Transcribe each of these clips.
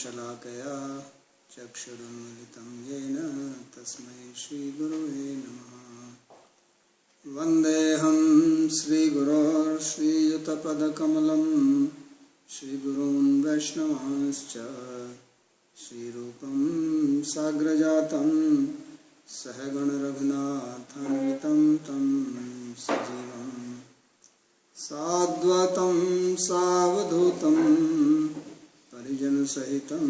शलाकया चक्षुरुन्मिलितं येन तस्मै श्रीगुरवे नमः। वन्देऽहं श्रीगुरोर्श्रीयुतपदकमलं श्रीगुरून् वैष्णवांश्च श्रीरूपं साग्रजातं सहगणरघुनाथान्वितं तं सजीवं साद्वैतं सावधूतं परिजनसहितं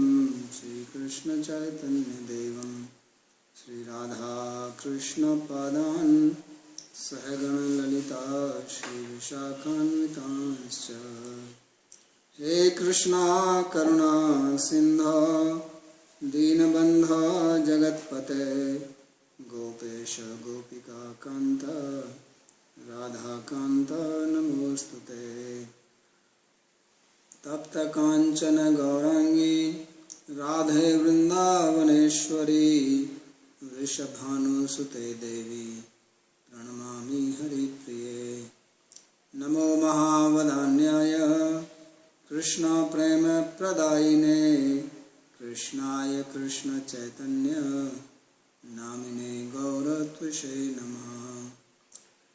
श्रीकृष्णचैतन्यदेवं श्रीराधाकृष्णपादान् सहगणललिता श्रीविशाखान्वितांश्च। हे कृष्णा करुणा सिन्धो दीनबन्धो जगत्पते गोपेश गोपिकान्त राधाकान्त नमोस्तुते। तप्त कांचन गौरांगी राधे वृंदावनेश्वरी वृषभानुसुते देवी प्रणमामि हरिप्रिये। नमो महावदान्याय कृष्ण प्रेम प्रदायिने कृष्णाय कृष्ण चैतन्य नामिने गौरत्विषे नमः।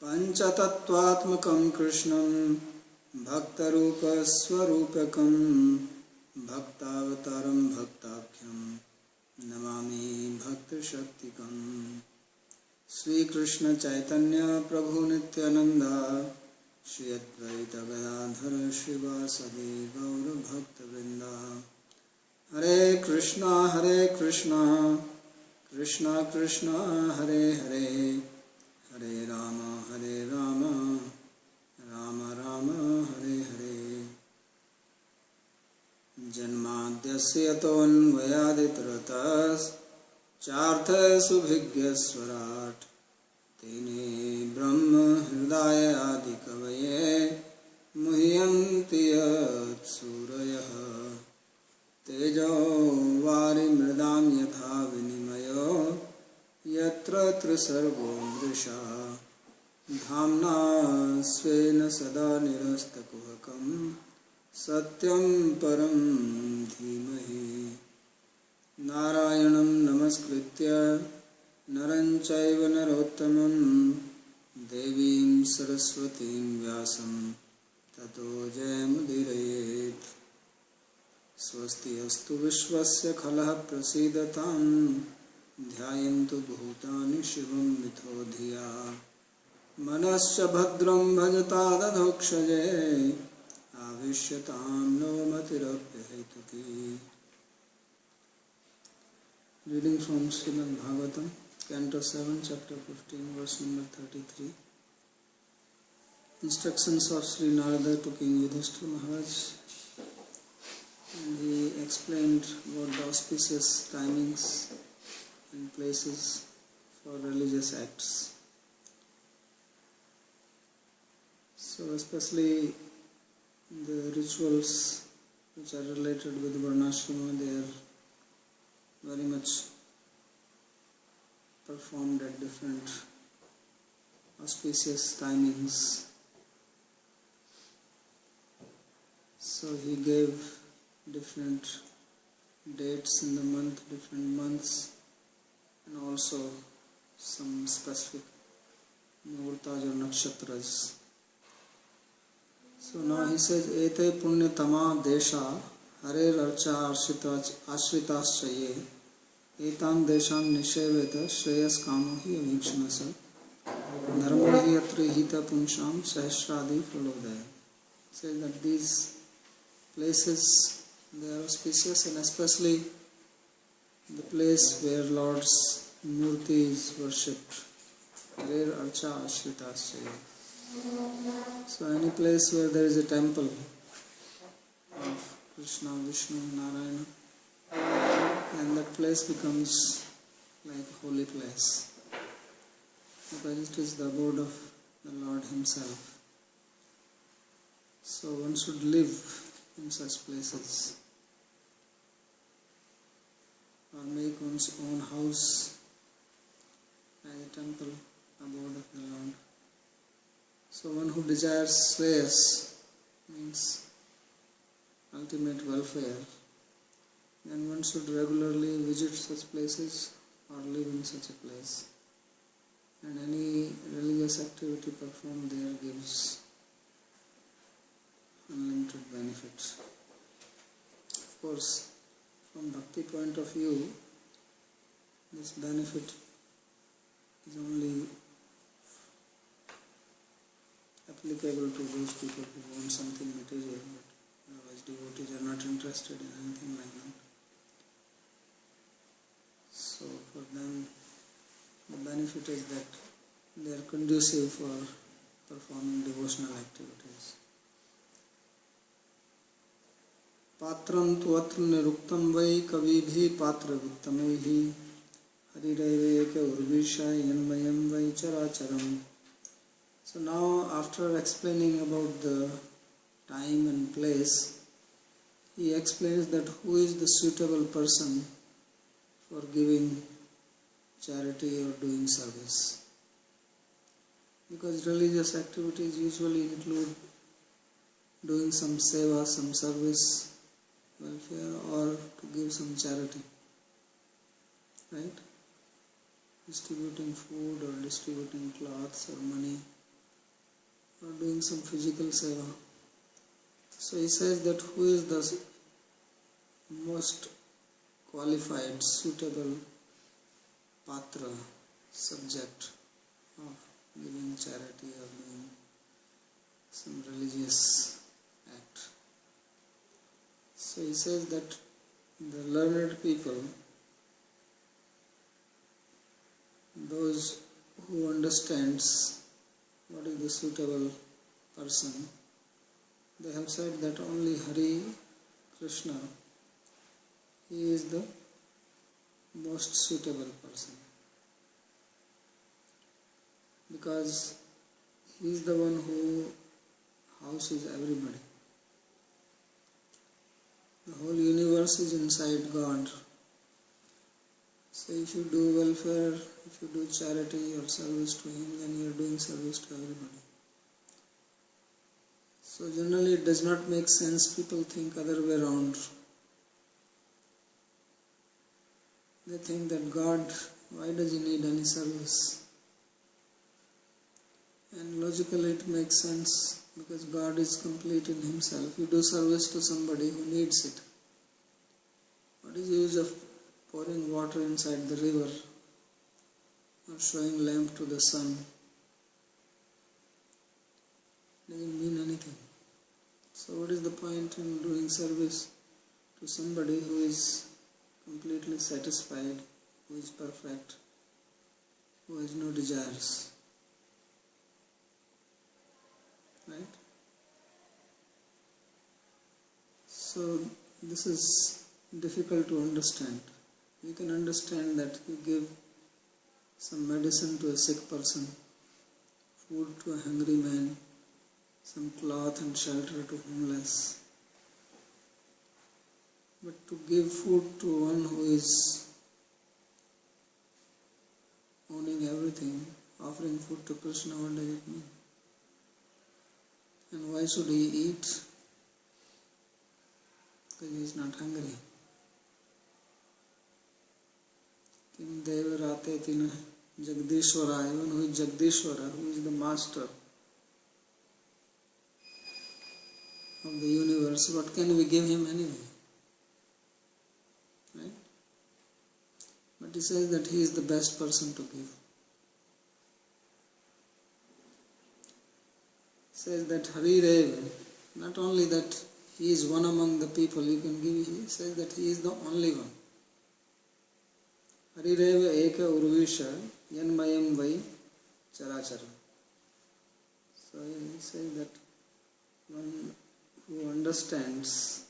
पंचतत्वात्मकं कृष्णं भक्तरूपस्वरूपकं भक्तावतारं भक्ताख्यं नमामि भक्तशक्तिकं। श्रीकृष्ण चैतन्य प्रभु नित्यानंद श्री अद्वैत गदाधर श्रीवासदि गौर भक्तवृंद। हरे कृष्णा कृष्णा कृष्णा हरे हरे हरे राम राम राम हरे हरे। जन्माद्यस्य यतोऽन्वयादितरतश्चार्थसुभिज्ञस्वराट् तेने ब्रह्म हृदय आदिकवये मुह्यन्ति यत्सूरयः। तेजो वारिमृदां यथा विनिमयो यत्र त्रिसर्गो मृषा धाम्ना स्वेन सदा निरस्तकुहकं सत्यं परं धीमहि। नारायणं नमस्कृत्य नरं चैव नरोत्तमं देवीं सरस्वतीं व्यासं ततो जयमुदीरयेत्। स्वस्ति अस्तु विश्वस्य खलः प्रसीदतां ध्यायन्तु भूतानि शिवं मिथो धिया। मनश्च भद्रं भजता दधोक्षजे आविश्यतां no मतिरप्यहेतुकी। Reading from Srimad Bhagavatam, Canto 7, Chapter 15, verse number 33. Instructions of Sri Narada to King Yudhishthira Maharaj. And he explained about the auspicious timings and places for religious acts. So especially the rituals which are related with Varnashrama, they are very much performed at different auspicious timings. So he gave different dates in the month, different months, and also some specific muhurtas or nakshatras. So now he says, Ete punyatama desha harer archa ashritaschaye etam desham nisheveta shreyas kamo hi avikshanasa dharmo hi atra hita punsham sahasradi pralodaya. Says that these places, they are auspicious, and especially the place where Lord's Murti is worshipped. Harer archa ashritaschaye. So any place where there is a temple of Krishna, Vishnu, Narayana, and that place becomes like a holy place, because it is the abode of the Lord Himself. So one should live in such places, or make one's own house as a temple, abode of the Lord. So one who desires shreyas, means ultimate welfare, then one should regularly visit such places or live in such a place. And any religious activity performed there gives unlimited benefits. Of course, from bhakti point of view, this benefit is only applicable to those people who want something material, but otherwise devotees are not interested in anything like that. So for them, the benefit is that they are conducive for performing devotional activities. Patram tuatra niruktam vai kavibhi patra vittamehi harireveka urvisha yanmayam vai characharam. So now, after explaining about the time and place, he explains that who is the suitable person for giving charity or doing service. Because religious activities usually include doing some seva, some service, welfare, or to give some charity, right? Distributing food or distributing clothes or money, or doing some physical seva. So he says that who is the most qualified, suitable patra, subject of giving charity or doing some religious act. So he says that the learned people, those who understands what is the suitable person, they have said that only Hari Krishna, he is the most suitable person, because he is the one who houses everybody. The whole universe is inside God. So if you do welfare, if you do charity or service to him, then you are doing service to everybody. So generally it does not make sense. People think other way around. They think that God, why does he need any service? And logically it makes sense, because God is complete in himself. You do service to somebody who needs it. What is the use of pouring water inside the river or showing lamp to the sun? Doesn't mean anything. So what is the point in doing service to somebody who is completely satisfied, who is perfect, who has no desires? Right? So this is difficult to understand. You can understand that you give some medicine to a sick person, food to a hungry man, some cloth and shelter to homeless. But to give food to one who is owning everything, offering food to Krishna, what does it mean? And why should he eat? Because he is not hungry. Kim Deva Rate Tina Jagdishwara, even who is Jagdishwara, who is the master of the universe, what can we give him anyway? Right? But he says that he is the best person to give. Says that Hari Rev, not only that he is one among the people you can give, he says that he is the only one. Hari Rev Eka Urvisha Yanmayam Vai Charachara. So he says that one who understands,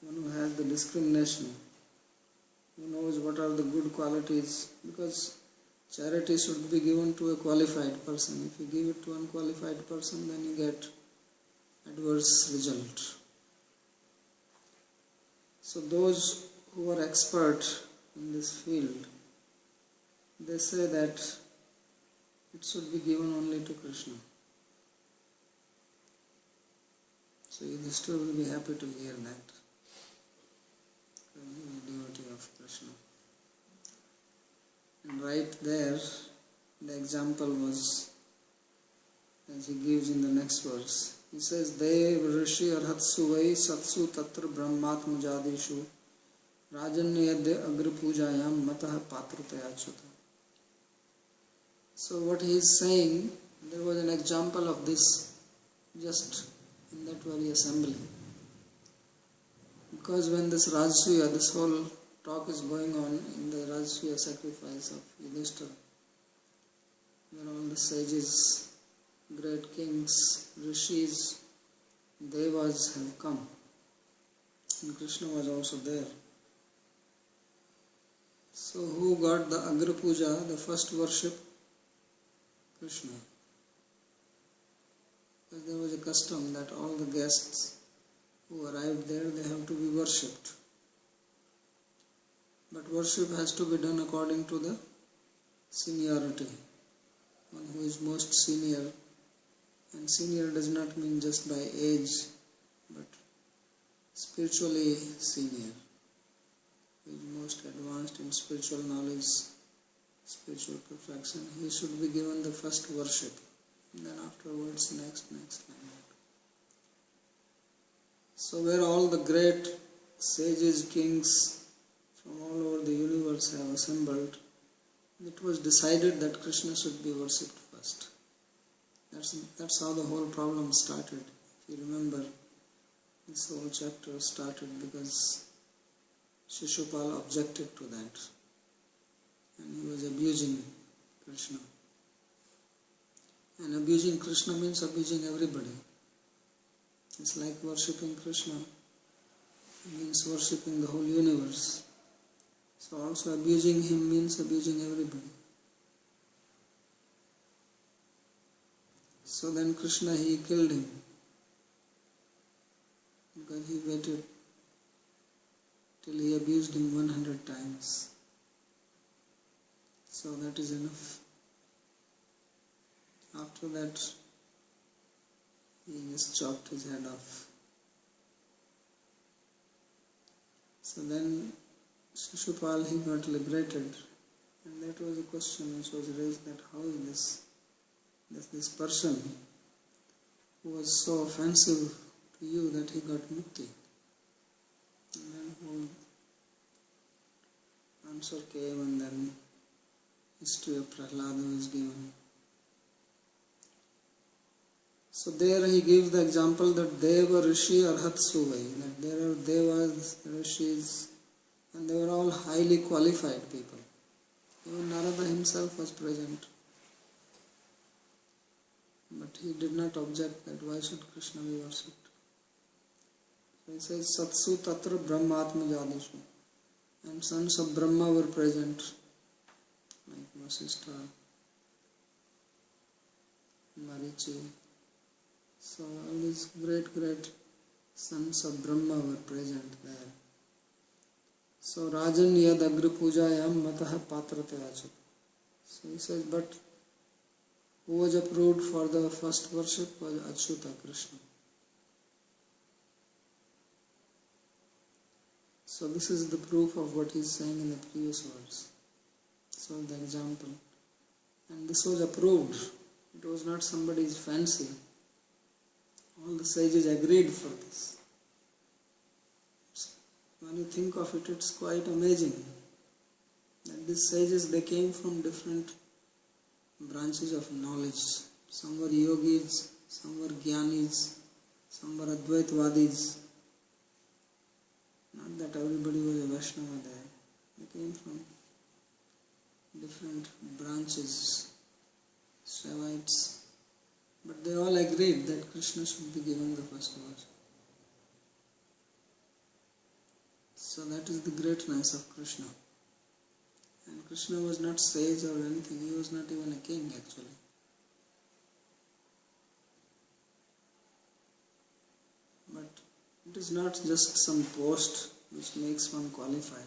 one who has the discrimination, who knows what are the good qualities, because charity should be given to a qualified person. If you give it to an unqualified person, then you get adverse result. So those who are expert in this field, they say that it should be given only to Krishna. So So Yudhishthira will be happy to hear that. He is a devotee of Krishna. And right there, the example was, as he gives in the next verse, he says, Dev Rishi Arhatsu Vai Satsu Tatra Brahmatma Jadishu Rajanyadya Agra Pujayam Mataha Patrutaya Chuta. So what he is saying, there was an example of this just in that very assembly. Because when this Rajasuya, this whole talk is going on in the Rajasuya sacrifice of Yudhishthira, where all the sages, great kings, rishis, devas have come. And Krishna was also there. So who got the Agra Puja, the first worship? Krishna. Because there was a custom that all the guests who arrived there, they have to be worshipped. But worship has to be done according to the seniority. One who is most senior. And senior does not mean just by age, but spiritually senior. Who is most advanced in spiritual knowledge, spiritual perfection. He should be given the first worship. And then afterwards, next. So where all the great sages, kings from all over the universe have assembled, it was decided that Krishna should be worshipped first. That's how the whole problem started. If you remember, this whole chapter started because Shishupal objected to that. And he was abusing Krishna. And abusing Krishna means abusing everybody. It's like worshipping Krishna. It means worshipping the whole universe. So also abusing him means abusing everybody. So then Krishna, he killed him. Because he waited till he abused him 100 times. So that is enough. After that, he just chopped his head off. So then Shishupal, he got liberated. And that was a question which was raised, that how is this person who was so offensive to you that he got mukti? And then whole answer came, and then history of Prahlada was given. So there he gives the example that Deva Rishi Arhat Suvai, that there are Devas, Rishis, and they were all highly qualified people. Even Narada himself was present. But he did not object that why should Krishna be worshipped. So he says, Satsu Tatra Brahmatma Jadishu. And sons of Brahma were present, like Vasishtha, Marichi. So all these great sons of Brahma were present there. So Rajan Yad Agra Pujayam Mataha Patrate Achut. So he says, but who was approved for the first worship was Achyuta Krishna. So this is the proof of what he is saying in the previous verse. So the example. And this was approved. It was not somebody's fancy. All the sages agreed for this. When you think of it, it's quite amazing that these sages, they came from different branches of knowledge. Some were yogis, some were jnanis, some were Advaitvadis. Not that everybody was a Vaishnava there. They came from different branches, Shaivites. But they all agreed that Krishna should be given the first worship. So that is the greatness of Krishna. And Krishna was not sage or anything. He was not even a king actually. But it is not just some post which makes one qualified.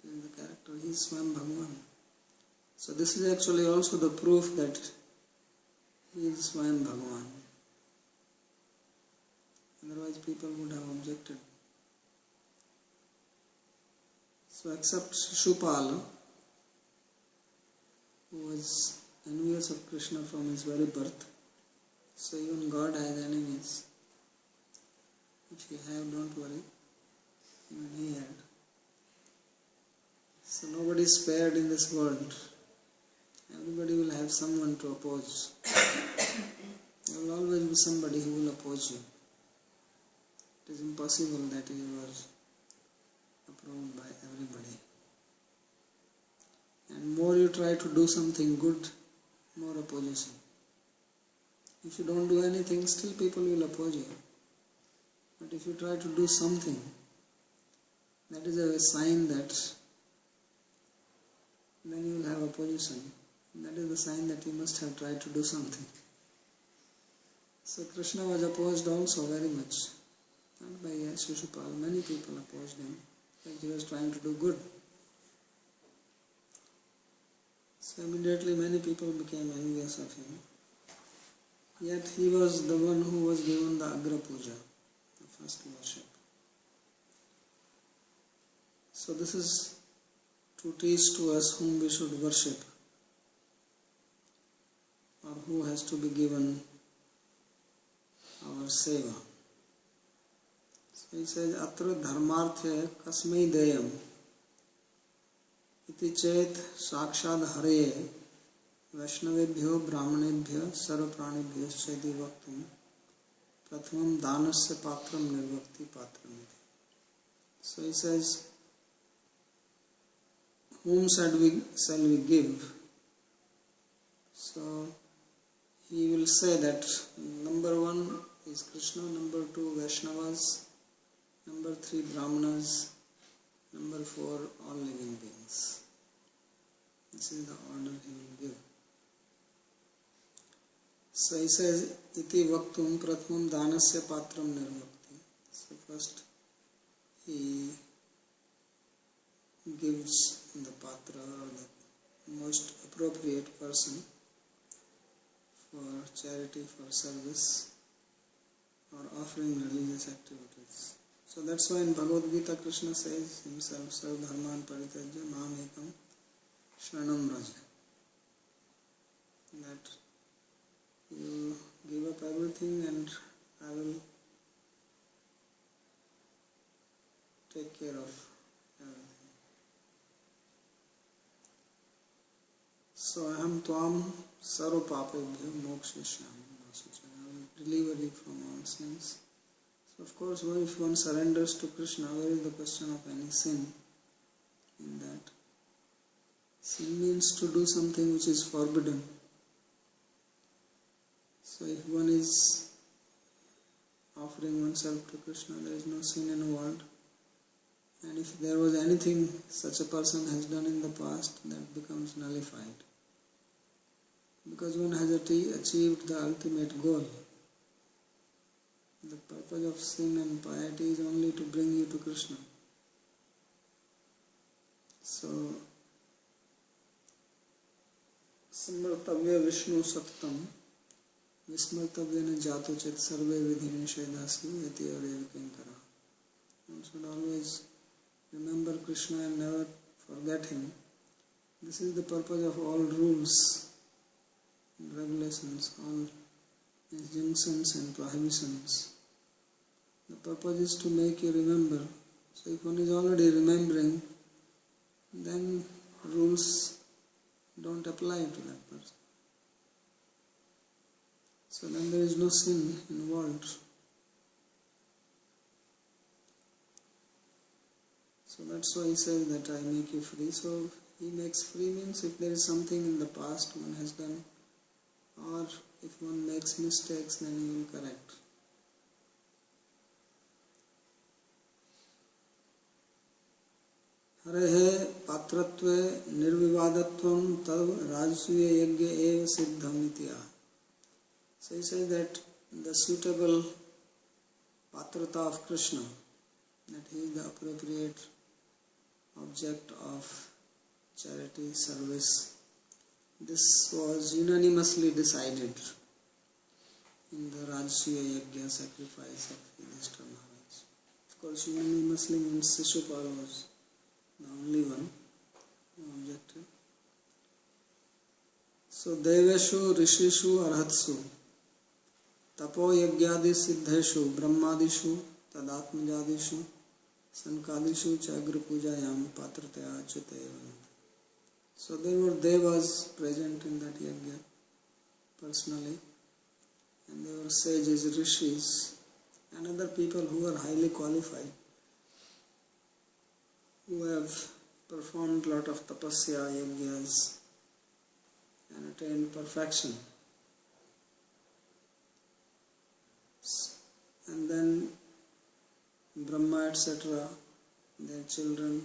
It is the character. He is Swam Bhagavan. So this is actually also the proof that he is Swam Bhagavan. And Otherwise people would have objected. So except Shishupala, who was envious of Krishna from his very birth, so even God has enemies, which we have, don't worry, even he had. So nobody is spared in this world. Everybody will have someone to oppose. There will always be somebody who will oppose you. It is impossible that you are approved by everybody. And more you try to do something good, more opposition. If you don't do anything, still people will oppose you. But if you try to do something, that is a sign that then you will have opposition. That is the sign that you must have tried to do something. So Krishna was opposed also very much. Not by Shishupal, many people opposed him. Because he was trying to do good. So immediately many people became envious of him. Yet he was the one who was given the Agra Puja, the first worship. So this is to teach to us whom we should worship, or who has to be given our seva. So he says, Atra dharmarthe kasmai deyam iti chet sakshad hare vaishnavebhyo brahmanebhyo sarvapranebhyo chedi vaktum prathamam danasya patram nirvakti patram. So he says, whom shall we give? So he will say that number 1 is Krishna, number 2 Vaishnavas, number 3 Brahmanas, number 4 all living beings. This is the order he will give. So he says, iti vaktum prathamam danasya patram nirvakti. So first he gives the patra, or the most appropriate person, for charity, for service, or offering religious activities. So that's why in Bhagavad Gita Krishna says himself, Sarv Dharman Parityajya Mam Ekam Shranam Raja. That you give up everything and I will take care of everything. So aham tvam sarva papebhyo mokshayashyami. I will deliver you from all sins. So of course, if one surrenders to Krishna, where is the question of any sin in that? Sin means to do something which is forbidden. So if one is offering oneself to Krishna, there is no sin involved. And if there was anything such a person has done in the past, that becomes nullified. Because one has achieved the ultimate goal. The purpose of sin and piety is only to bring you to Krishna. So, Sammartavya Vishnu Sattam Vismartavyana Jato Chet Sarve Vidhi Nishedasi Yati Arev Kinkara. One should always remember Krishna and never forget him. This is the purpose of all rules and regulations, all injunctions and prohibitions. The purpose is to make you remember. So if one is already remembering, then rules don't apply to that person. So then there is no sin involved. So that's why he says that I make you free. So he makes free means if there is something in the past one has done, or if one makes mistakes, then he will correct. Harehe patratve nirvivadatvam tav rajasuya yagya eva siddham itya. So he says that the suitable patrata of Krishna, that he is the appropriate object of charity service, this was unanimously decided in the Rajasuya Yajna sacrifice of Master Maharaj. Of course, only Muslim and Shishupal was the only one who objected. So, Deveshu, Rishishu, Arhatsu, Tapo Yagyadi Siddheshu, Brahmadishu, Tadatmajadishu, Sankadishu, Chagra Pujayam, Patrataya Chutayam. So, there were Devas present in that Yagya personally, and there were sages, rishis, and other people who are highly qualified, who have performed a lot of tapasya, yagyas, and attained perfection. And then Brahma, etc., their children,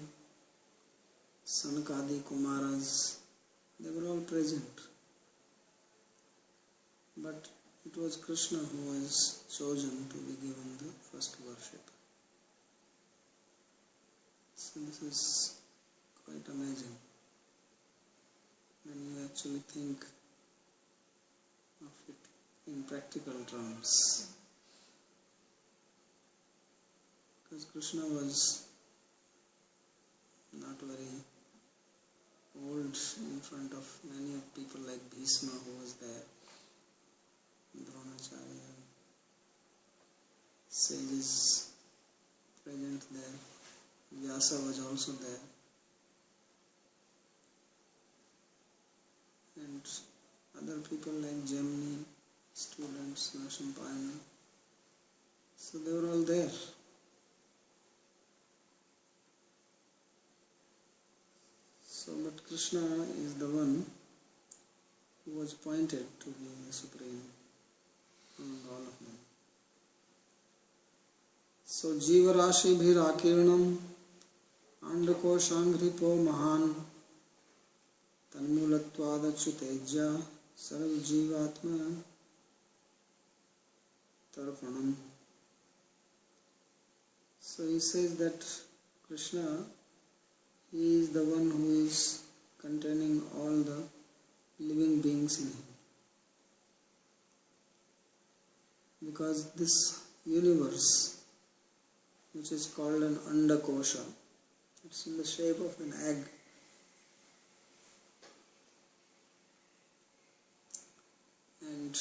Sanakadi, Kumaras, they were all present. But it was Krishna who was chosen to be given the first worship. So this is quite amazing when you actually think of it in practical terms. Because Krishna was not very old in front of many of people like Bhishma who was there, Dronacharya, sages present there, Vyasa was also there, and other people like Gemini, students, Nashampayana, so they were all there. So, but Krishna is the one who was appointed to be the Supreme among all of them. So, Jiva Rashi Bhirakirnam Andako Shangripo Mahan Tanmulattvadachutejya Sarv Jivatma Tarpanam. So, he says that Krishna, he is the one who is containing all the living beings in him. Because this universe, which is called an Andakosha, it's in the shape of an egg. And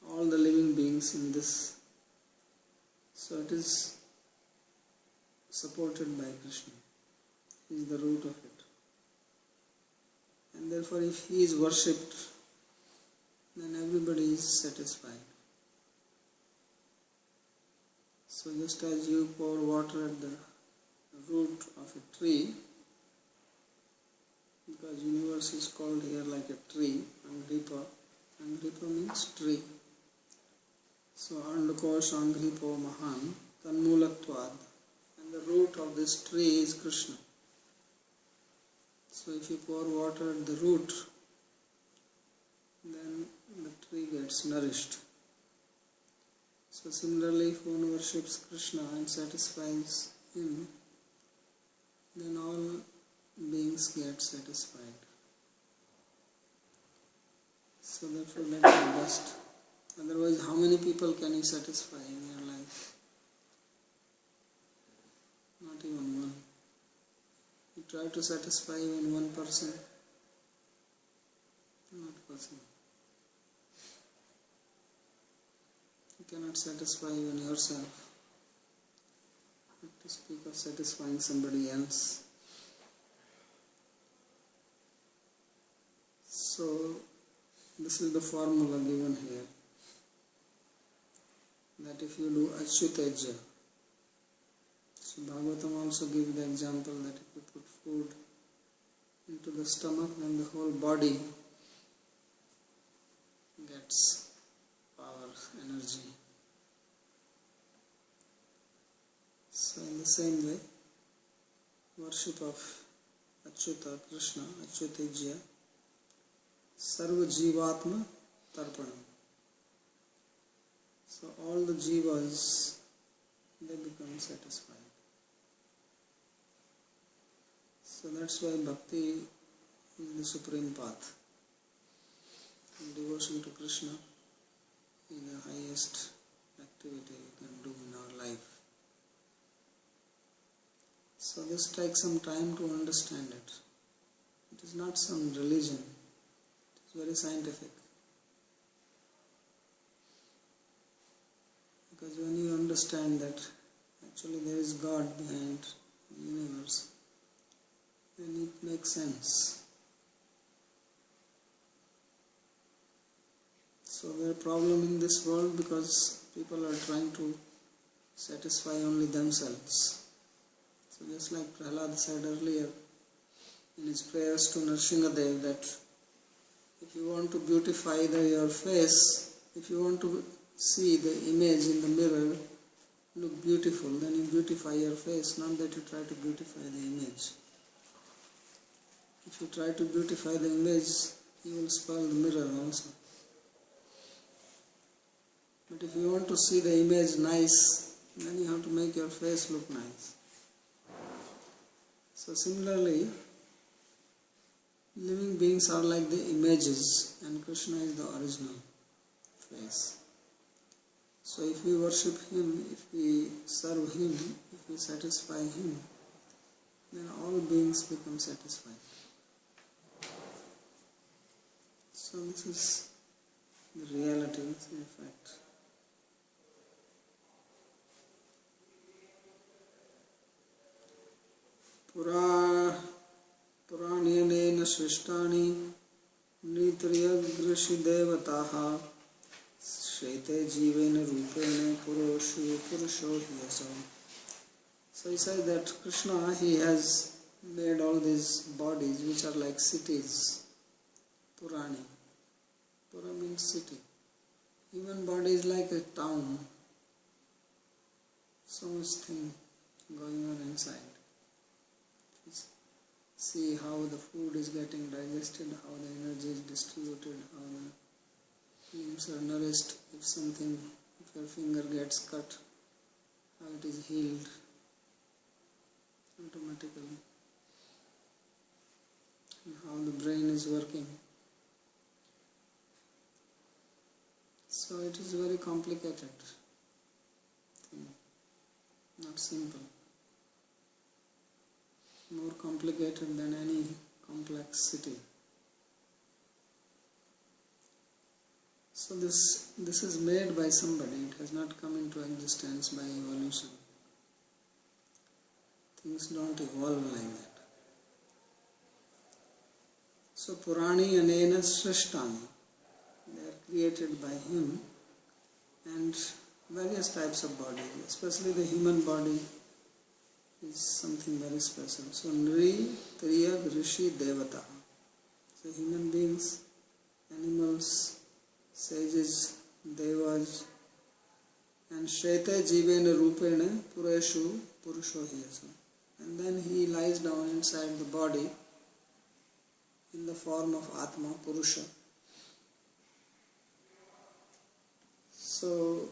all the living beings in this, so it is supported by Krishna. He is the root of it. And therefore, if he is worshipped, then everybody is satisfied. So just as you pour water at the root of a tree, because universe is called here like a tree, Angripa. Angripa means tree. So Andako Shangripo Mahan Tanmulatvad, and the root of this tree is Krishna. So if you pour water at the root, then the tree gets nourished. So similarly, if one worships Krishna and satisfies him, then all beings get satisfied. So therefore let be best. Otherwise, how many people can you satisfy in your life? Not even one. You try to satisfy even one person, not possible. You cannot satisfy even yourself, not to speak of satisfying somebody else. So, this is the formula given here, that if you do Achyutejya, so Bhagavatam also gives the example that if you put food into the stomach, then the whole body gets power, energy. So in the same way, worship of Achyuta, Krishna, Achyutejya, Sarva Jivatma Tarpanam. So all the jivas, they become satisfied. So that's why bhakti is the supreme path. And devotion to Krishna is the highest activity we can do in our life. So this takes some time to understand it. It is not some religion. It is very scientific. Because when you understand that actually there is God behind the universe, then it makes sense. So there is a problem in this world because people are trying to satisfy only themselves. So just like Prahlad said earlier in his prayers to Nrsingadev, that if you want to beautify your face, if you want to see the image in the mirror look beautiful, then you beautify your face, not that you try to beautify the image. If you try to beautify the image, you will spoil the mirror also. But if you want to see the image nice, then you have to make your face look nice. So similarly, living beings are like the images and Krishna is the original face. So if we worship Him, if we serve Him, if we satisfy Him, then all beings become satisfied. So this is the reality, this is the fact. पुराण्यनेन सृष्टानि नृत्यग्रसि देवताः श्वेते जीवेन रूपेण पुरुषो हि असौ. So he says that Krishna, he has made all these bodies which are like cities. Purani. Pura means city. Human body is like a town. So much thing going on inside. See how the food is getting digested, how the energy is distributed, how the limbs are nourished. If your finger gets cut, how it is healed automatically, and how the brain is working. So it is very complicated thing, not simple. More complicated than any complex city. So this is made by somebody. It has not come into existence by evolution. Things don't evolve like that. So Purani Anena Srishtani, they are created by Him, and various types of bodies, especially the human body is something very special. So Nri, Triyag, Rishi, Devata. So human beings, animals, sages, devas, and Sheta Jivena Rupena Pureshu Purusho Hyasu. And then he lies down inside the body in the form of Atma, Purusha. So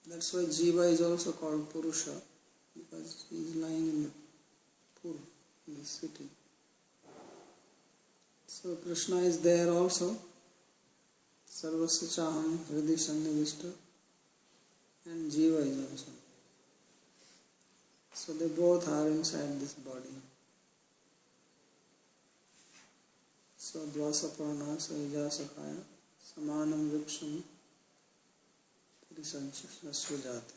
that's why Jiva is also called Purusha, because he is lying in the pool, in the city. So Krishna is there also, Sarvasya Chaham Hridhi Sannivishta, and Jiva is also. So they both are inside this body. So Dvasaparna Saija Sakhaya Samanam Vriksham Sujati.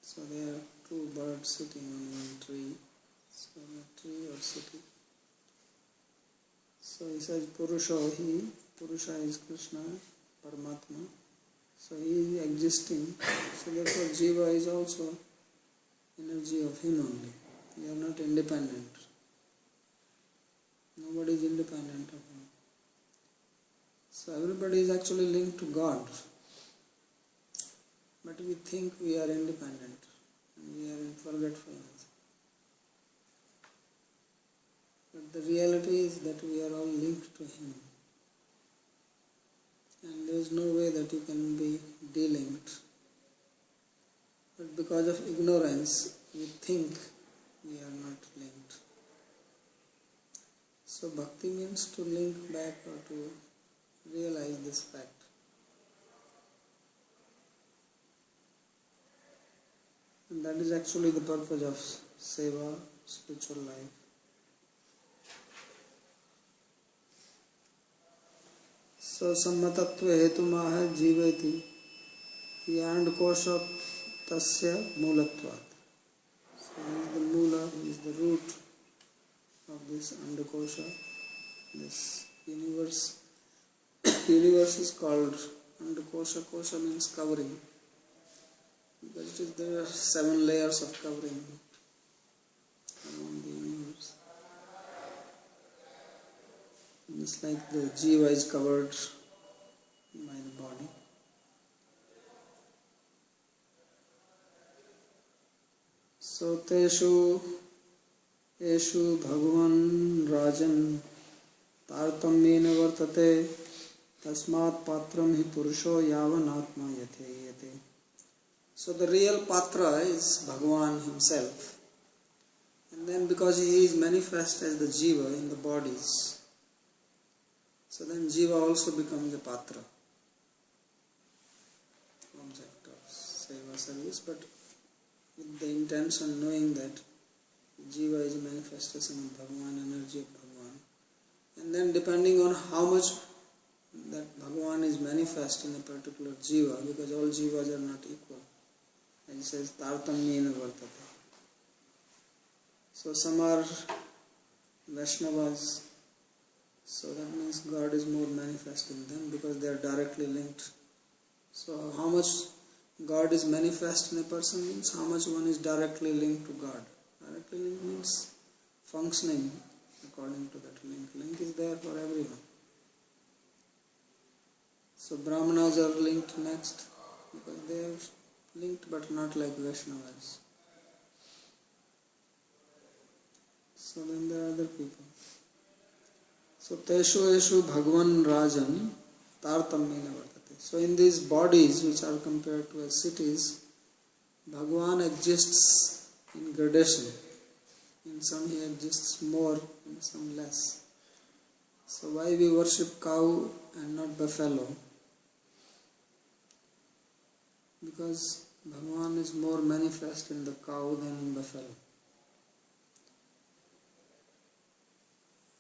So there are two birds sitting on one tree. So a tree or city. So he says Purusha he. Purusha is Krishna, Paramatma. So he is existing. So therefore Jiva is also energy of him only. We are not independent. Nobody is independent of him. So everybody is actually linked to God. But we think we are independent and we are in forgetfulness. But the reality is that we are all linked to Him. And there is no way that you can be delinked. But because of ignorance, we think we are not linked. So bhakti means to link back or to realize this fact. That is actually the purpose of seva, spiritual life. So sammatatva hetuma hai jiveti yandkosha tasya moolatvat. So he is the moola, he is the root of this andakosha, this universe. Universe is called andakosha. Kosha means covering. But there are 7 layers of covering around the universe. It's like the jiva is covered by the body. So teshu eshu bhagavan rajan tartamyena vartate tasmat patram hi purusho yavan atma yate yate. So the real patra is Bhagavan himself. And then because he is manifest as the jiva in the bodies, so then jiva also becomes a patra, object of seva service, but with the intention knowing that jiva is a manifestation of Bhagavan, energy of Bhagavan. And then depending on how much that Bhagavan is manifest in a particular jiva, because all jivas are not equal. And it says tartamyena vartate. So some are Vaishnavas, so that means God is more manifest in them because they are directly linked. So how much God is manifest in a person means how much one is directly linked to God. Directly linked means functioning according to that link. Link is there for everyone. So Brahmanas are linked next because they are linked but not like Vaishnavas. So then there are other people. So Teshu Eshu Bhagavan Rajan Tartamyena Vartate. So in these bodies which are compared to as cities, Bhagavan exists in gradation. In some he exists more, in some less. So why we worship cow and not buffalo? Because Bhagavan is more manifest in the cow than in buffalo.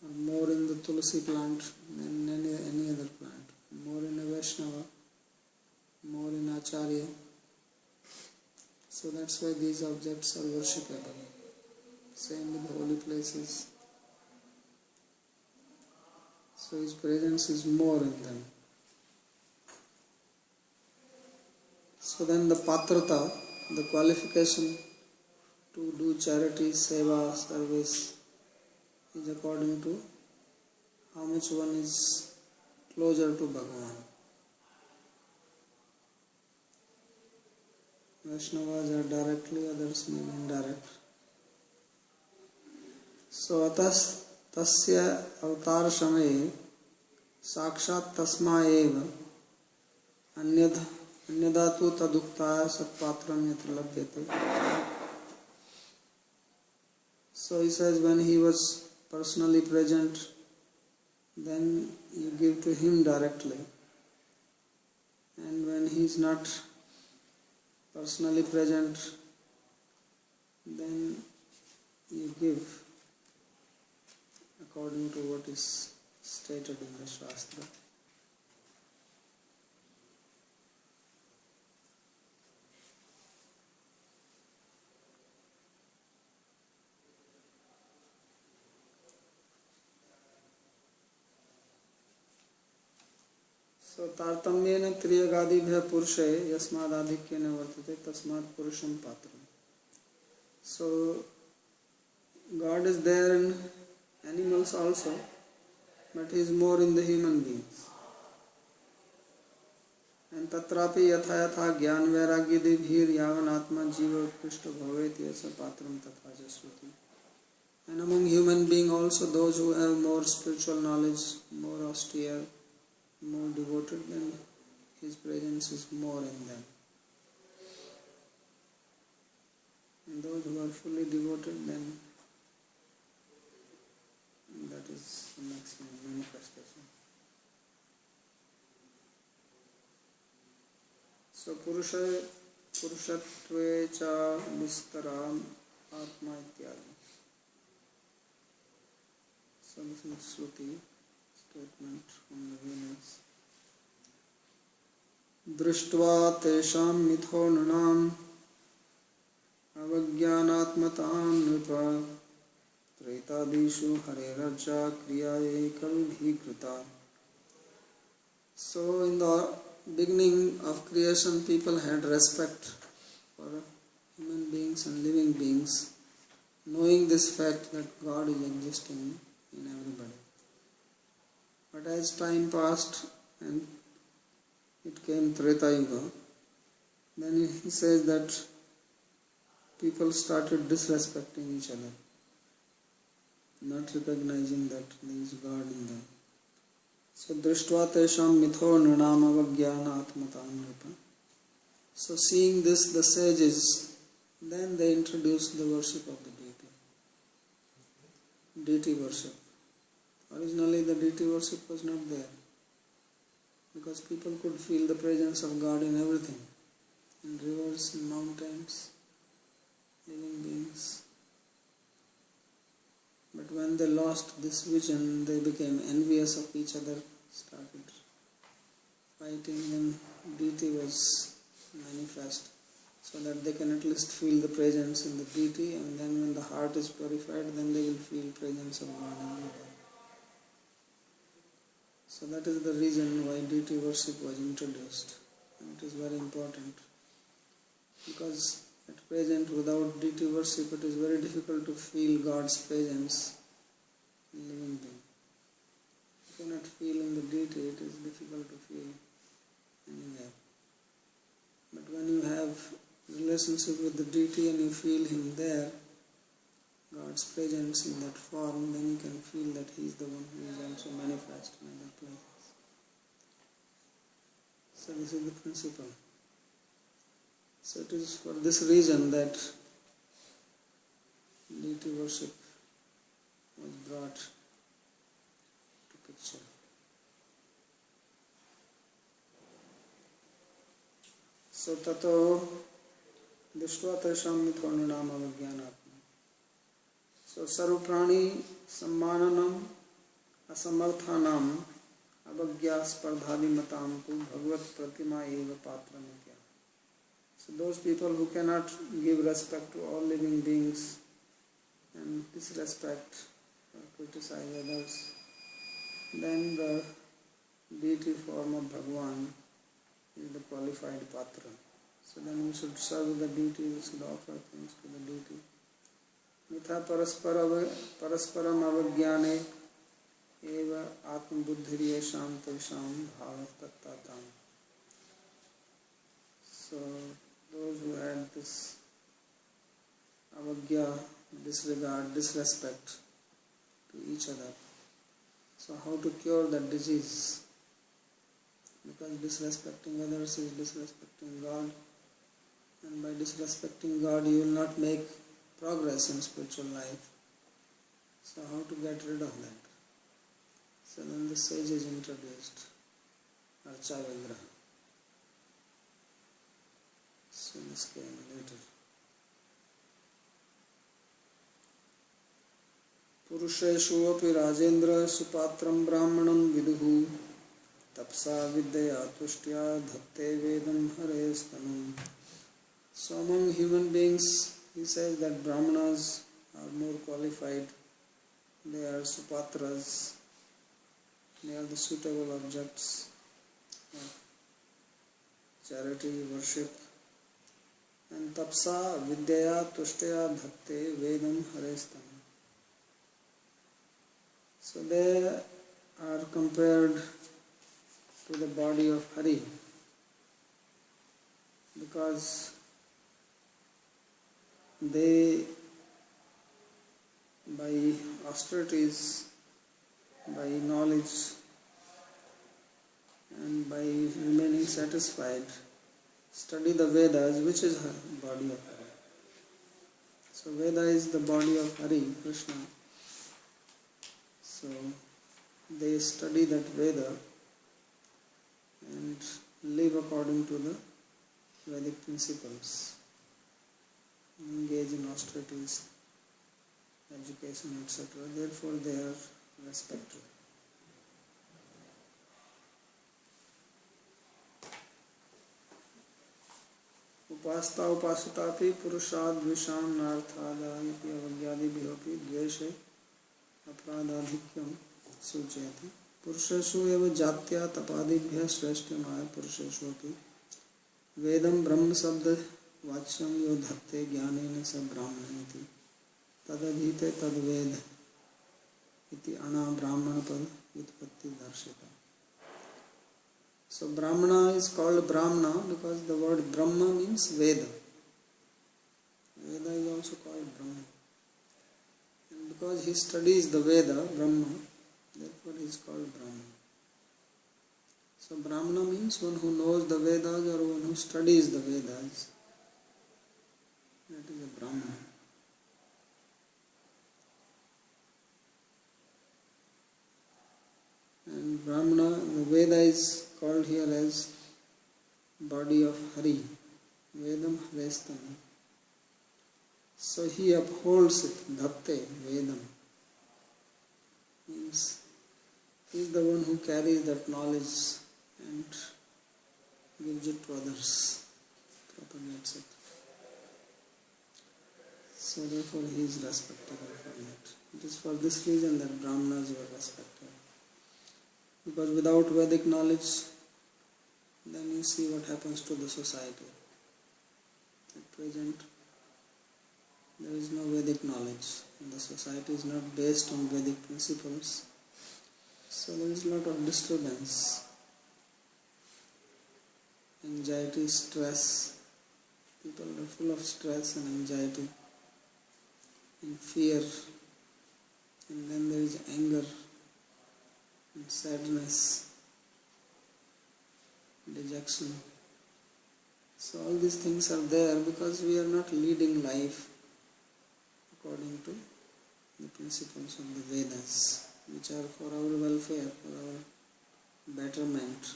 Or more in the tulsi plant than any other plant. More in a Vaishnava, more in Acharya. So that's why these objects are worshipable. Same with holy places. So his presence is more in them. So then the patrata, the qualification to do charity, seva, service is according to how much one is closer to Bhagavan. Vaishnavas are directly, others may be indirect. So atas tasya avatar shamaye sakshat tasma eva anyadatu taduktaya satpatram yatra labhyate. So he says when he was personally present, then you give to him directly. And when he is not personally present, then you give according to what is stated in the Shastra. So tartamyena triyagadibhya purushe yasmad adhikyena vartate tasmad purusham patram. So God is there in animals also, but he is more in the human beings. And tatrapi yatha yatha gyan vairagyadibhir yavan atma jiva utkrishta bhavet yasa patram tatha jasruti. And among human beings also those who have more spiritual knowledge, more austere, more devoted, then his presence is more in them. And those who are fully devoted, then that is the maximum manifestation. So Purusha पुरुषत्वे च विस्तराम आत्मा इत्यादि. So this is Shruti statement from the Vedas. दृष्ट्वा तेषां मिथो नृणाम् अवज्ञानात्मतां नृप त्रेतादिषु हरेरर्चा क्रियाये कविभिकृता. So in the beginning of creation, people had respect for human beings and living beings, knowing this fact that God is existing in everybody. But as time passed and it came Treta Yuga, then he says that people started disrespecting each other, not recognizing that there is God in them. So drishtva tesham mitho nrinam avagyana atmatam nripa. So seeing this, the sages, then they introduced the worship of the deity. Deity worship. Originally the deity worship was not there, because people could feel the presence of God in everything, in rivers, in mountains, living beings. But when they lost this vision, they became envious of each other, started fighting, and deity was manifest, so that they can at least feel the presence in the deity, and then when the heart is purified, then they will feel presence of God everywhere. So that is the reason why deity worship was introduced, and it is very important, because at present without deity worship it is very difficult to feel God's presence in living being. You cannot feel in the deity, it is difficult to feel anywhere. But when you have relationship with the deity and you feel him there, God's presence in that form, then you can feel that he is the one who is also manifest in other places. So this is the principle. So it is for this reason that deity worship was brought to picture. So tato dishtva tesham mitho nrinam avagyanatma. So sarvprani sammananam asamarthanam avagya spardhadi matam tu bhagavat pratima eva patramitya. So those people who cannot give respect to all living beings and disrespect or criticize others, then the deity form of Bhagavan is the qualified patra. So then we should serve the deity, we should offer things to the deity. Mitha parasparam avajnane eva atma buddhiriyesham tesham bhava tattatam. So those who had this avagya, disregard, disrespect to each other. So how to cure that disease? Because disrespecting others is disrespecting God, and by disrespecting God you will not make progress in spiritual life. So how to get rid of that? So then the sages introduced Archa Vigraha. So this came later. Purusheshu api Rajendra supatram brahmanam viduhu tapsa vidyaya tushtya dhatte vedam harestanam. So among human beings, he says that Brahmanas are more qualified. They are supatras. They are the suitable objects of charity, worship. And tapsa vidyaya tushtya dhatte vedam harestam. So they are compared to the body of Hari, because they, by austerities, by knowledge, and by remaining satisfied, study the Vedas, which is the body of Hari. So Veda is the body of Hari, Krishna. So they study that Veda and live according to the Vedic principles, engage in austerities, education, etc. Therefore, they are respected. उपासता उपासितापि पुरुषाद द्विषान नार्थादायपि अवज्ञादिभिरपि द्वेषे अपराधाधिक्यं सूचयति. पुरुषेषु एव जात्या तपादिभ्यः श्रेष्ठमाय पुरुषेषु अपि वेदं ब्रह्म शब्द वाच्यं यो धत्ते ज्ञानेन स ब्राह्मण इति तदधीते तद्वेद इति अणा ब्राह्मण पद व्युत्पत्ति दर्शिता. So Brahmana is called Brahmana because the word Brahma means Veda. Veda is also called Brahma. And because he studies the Veda, Brahma, therefore he is called Brahmana. So Brahmana means one who knows the Vedas or one who studies the Vedas. That is a Brahmana. And Brahmana, the Veda is called here as body of Hari, Vedam Harestam. So he upholds it, Dhatte, Vedam. Means he is the one who carries that knowledge and gives it to others, propagates it. So therefore he is respectable from it. It is for this reason that Brahmanas were respected. Because without Vedic knowledge, then you see what happens to the society. At present, there is no Vedic knowledge. And the society is not based on Vedic principles. So there is a lot of disturbance, anxiety, stress. People are full of stress and anxiety and fear. And then there is anger and sadness, dejection. So all these things are there because we are not leading life according to the principles of the Vedas, which are for our welfare, for our betterment.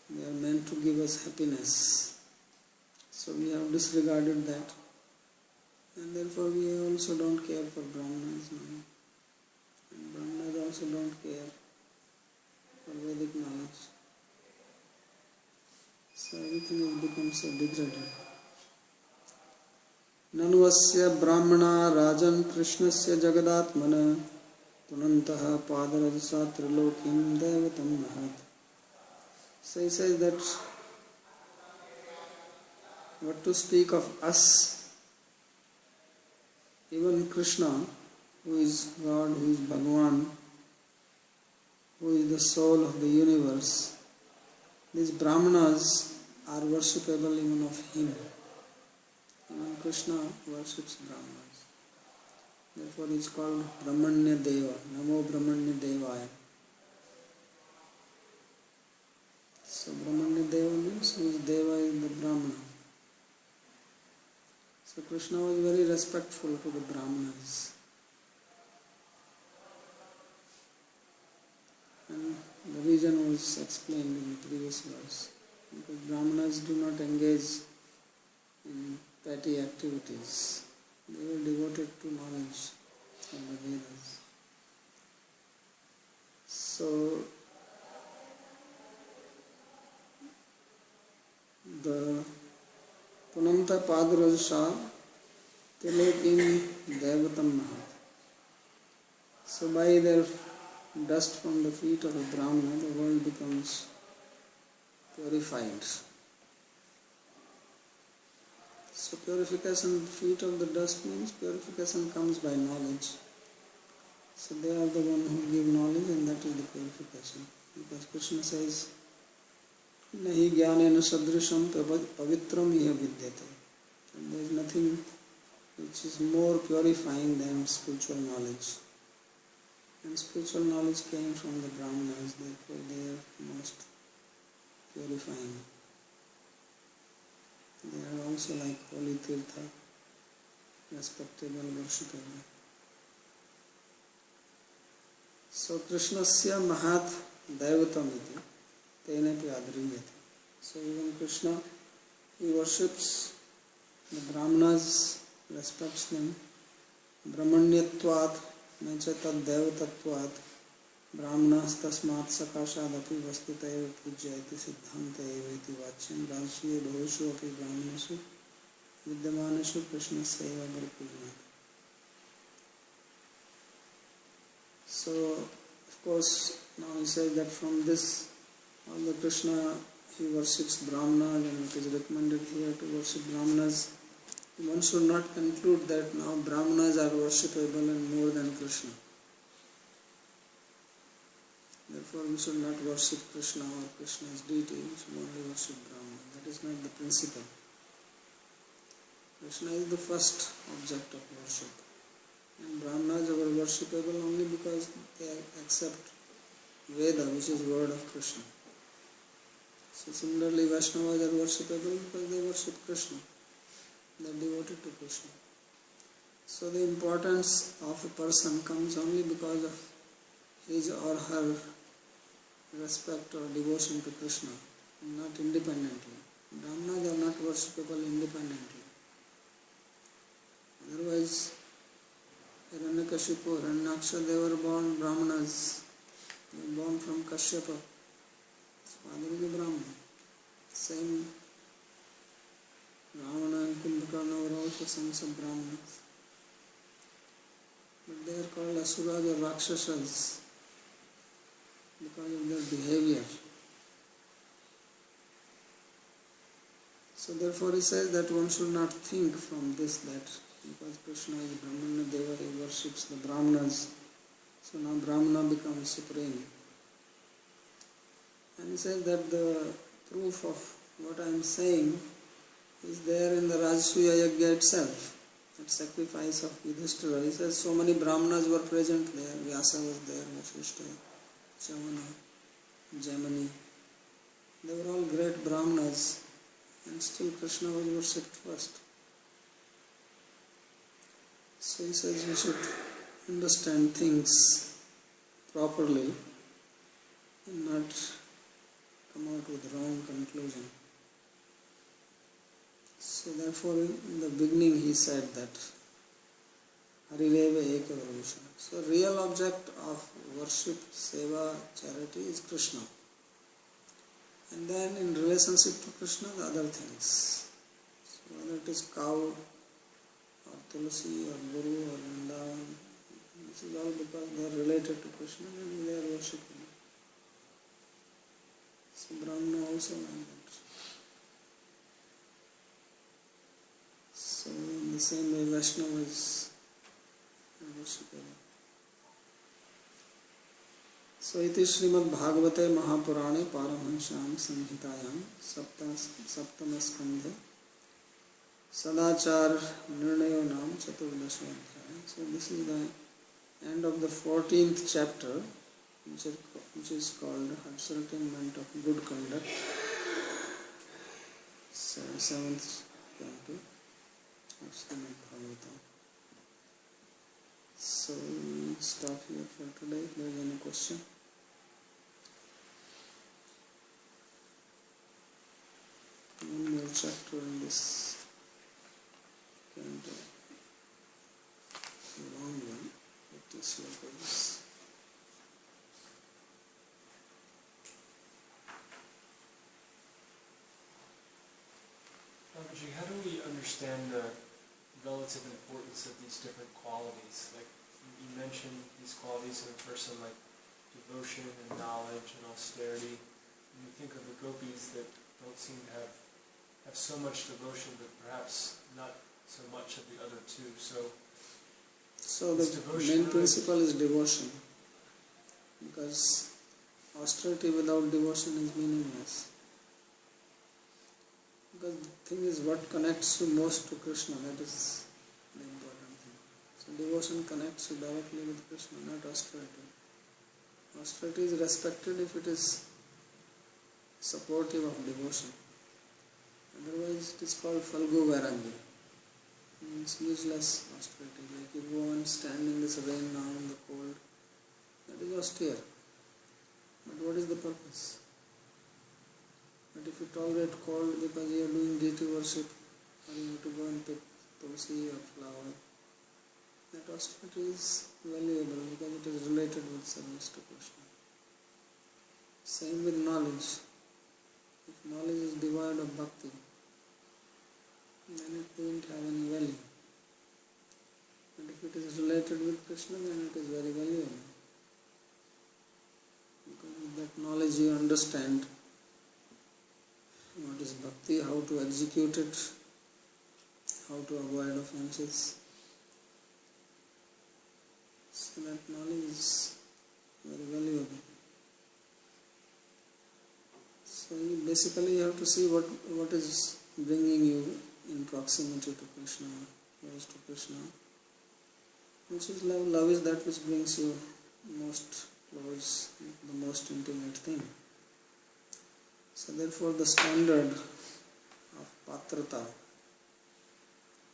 They are meant to give us happiness. So we have disregarded that, and therefore we also don't care for Brahmanas now. And Brahmanas also don't care for Vedic knowledge. So everything has become so degraded. Nanuvasya Brahmana Rajan Krishnasya Jagadatmana Punantaha Padarajasa Trilokim Devatam Mahat. So he says that what to speak of us, even Krishna, who is God, who is Bhagavan, who is the soul of the universe, these Brahmanas are worshipable even of him. Even Krishna worships Brahmanas. Therefore he is called Brahmanya Deva, Namo Brahmanya Devaya. So Brahmanya Deva means whose Deva is the Brahmana. So Krishna was very respectful to the Brahmanas. And the reason was explained in the previous verse. Because Brahmanas do not engage in petty activities. They were devoted to knowledge of the Vedas. So the Punanta Padarajasa Tilekim Devatam Mahat. So by their dust from the feet of a Brahmana, the world becomes purified. So purification, feet of the dust means purification comes by knowledge. So they are the one who give knowledge, and that is the purification. Because Krishna says, Nahi jnanena sadrisham pavitram iha vidyate. And there is nothing which is more purifying than spiritual knowledge. And spiritual knowledge came from the Brahmanas, therefore they are most purifying. They are also like holy tirtha, respectable, worshipable. So Krishnasya Mahat Daivatam iti tenepi adriyate. So even Krishna, he worships the Brahmanas, respects them. Brahmanyatvat nacha tad devatatvat Brahmanas tasmat sakashadapi vastutaiva pujyati siddhanta evati vachyam rajsuya bhavushu api brahmanasu vidyamaneshu Krishna seva pujnat. So, of course, now he says that from this, all the Krishna, he worships Brahmanas and it is recommended here to worship Brahmanas. One should not conclude that now Brahmanas are worshipable and more than Krishna. Therefore, we should not worship Krishna or Krishna's deity, we should only worship Brahmana. That is not the principle. Krishna is the first object of worship. And Brahmanas are worshipable only because they accept Veda, which is word of Krishna. So similarly, Vaishnavas are worshipable because they worship Krishna. They are devoted to Krishna. So the importance of a person comes only because of his or her respect or devotion to Krishna, not independently. Brahmanas are not worshipable independently. Otherwise, Hiranyakashipu, Hiranyaksha, they were born Brahmanas. They were born from Kashyapa. His father is a Brahman. Same Ravana and Kumbhakarna were also sons of Brahmanas. But they are called Asuras or Rakshasas because of their behavior. So therefore he says that one should not think from this that because Krishna is Brahmana Deva, he worships the Brahmanas. So now Brahmana becomes supreme. And he says that the proof of what I am saying is there in the Rajasuya Yajna itself, that sacrifice of Yudhishthira. He says so many Brahmanas were present there. Vyasa was there, Vasishtha, Chavana, Jaimani. They were all great Brahmanas, and still Krishna was worshipped first. So he says we should understand things properly and not come out with wrong conclusion. So therefore in the beginning he said that Harireva Eka Varusha. So real object of worship, seva, charity is Krishna. And then in relationship to Krishna the other things. So whether it is cow or Tulsi or Guru or Vrindavan, this is all because they are related to Krishna and they are worshipping. So Brahmana also like that. So in the same way Vaishnavas are worshippable. So iti Srimad Bhagavate Mahapurane Paramhansyam Samhitayam Saptama Skandhe Sadachar Nirnayo Nam Chaturdasha Adhyaya. So this is the end of the 14th chapter, which is called Ascertainment of Good Conduct. So 7th canto of Srimad Bhagavatam. So we'll stop here for today. If there is any question. One more chapter in this canto. A long one. Let us look at this. Babaji, how do we understand the relative importance of these different qualities? Like you mentioned these qualities in a person like devotion and knowledge and austerity. And you think of the gopis that don't seem to have so much devotion, but perhaps not so much of the other two. So the main principle is devotion, because austerity without devotion is meaningless. Because the thing is, what connects you most to Krishna, that is the important thing. So devotion connects you directly with Krishna, not austerity. Austerity is respected if it is supportive of devotion. Otherwise it is called Falgu Vairagya. It's useless austerity. Like you go and stand in this rain now in the cold, that is austere. But what is the purpose? But if you tolerate cold because you are doing deity worship, or you have to go and pick tulsi or flower, that austerity is valuable because it is related with service to Krishna. Same with knowledge. If knowledge is devoid of bhakti, then it doesn't have any value. And if it is related with Krishna, then it is very valuable. Because with that knowledge you understand what is bhakti, how to execute it, how to avoid offenses. So that knowledge is very valuable. So basically you have to see what is bringing you in proximity to Krishna, close to Krishna. Which is love. Love is that which brings you most close, the most intimate thing. So therefore the standard of patrata,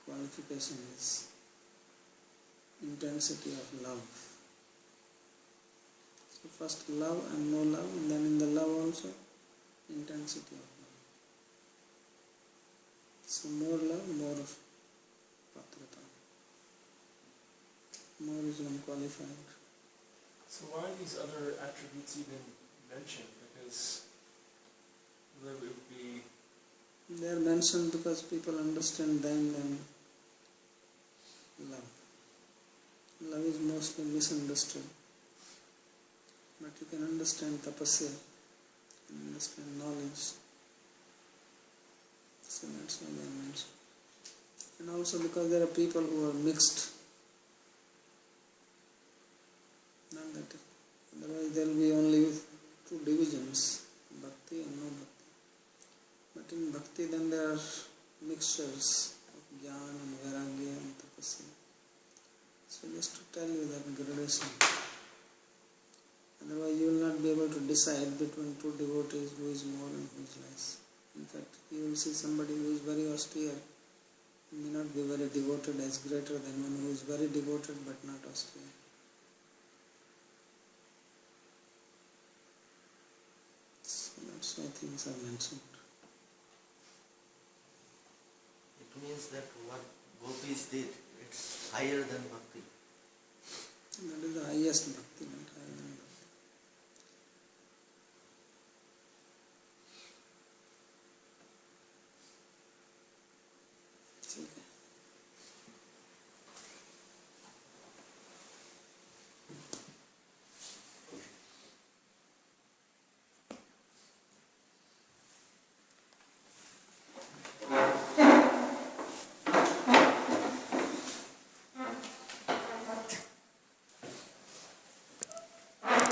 qualification, is intensity of love. So first love and no love, and then in the love also intensity of love. So more love, more patrata. More is unqualified. So why are these other attributes even mentioned? Because it would be... They are mentioned because people understand them and love. Love is mostly misunderstood. But you can understand tapasya, you can understand knowledge. So that's why they are mentioned. And also because there are people who are mixed. Not that, otherwise there will be only two divisions, bhakti and no bhakti. But in bhakti then there are mixtures of jnana and vairagya and tapasya. So just to tell you that gradation. Otherwise you will not be able to decide between two devotees who is more and who is less. In fact, you will see somebody who is very austere may not be very devoted as greater than one who is very devoted but not austere. So that's why things are mentioned. It means that what gopis did, it's higher than bhakti. That is the highest bhakti, not